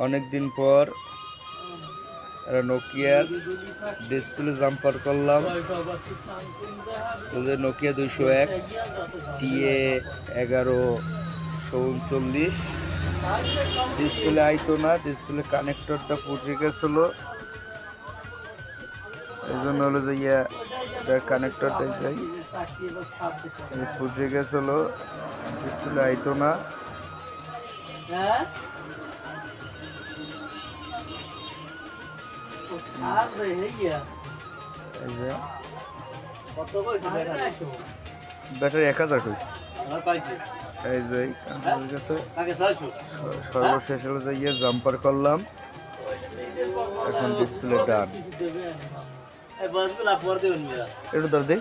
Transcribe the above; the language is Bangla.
অনেকদিন পর নোকিয়ার ডিসপ্লে জাম্পার করলাম। Nokia 201 TA 1139। ডিসপ্লে আইতো না, ডিসপ্লে কানেক্টরটা ফুটে গেছিল, এই জন্য হলো যে কানেক্টরটা চাই ফুটে গেছিল, ডিসপ্লে আইতো না। ব্যাটারি 1000 হয়েছে। এই যে সর্বশেষ হলো যে জাম্পার করলাম, এখন ডিসপ্লে ডান। একটু ধর দিই।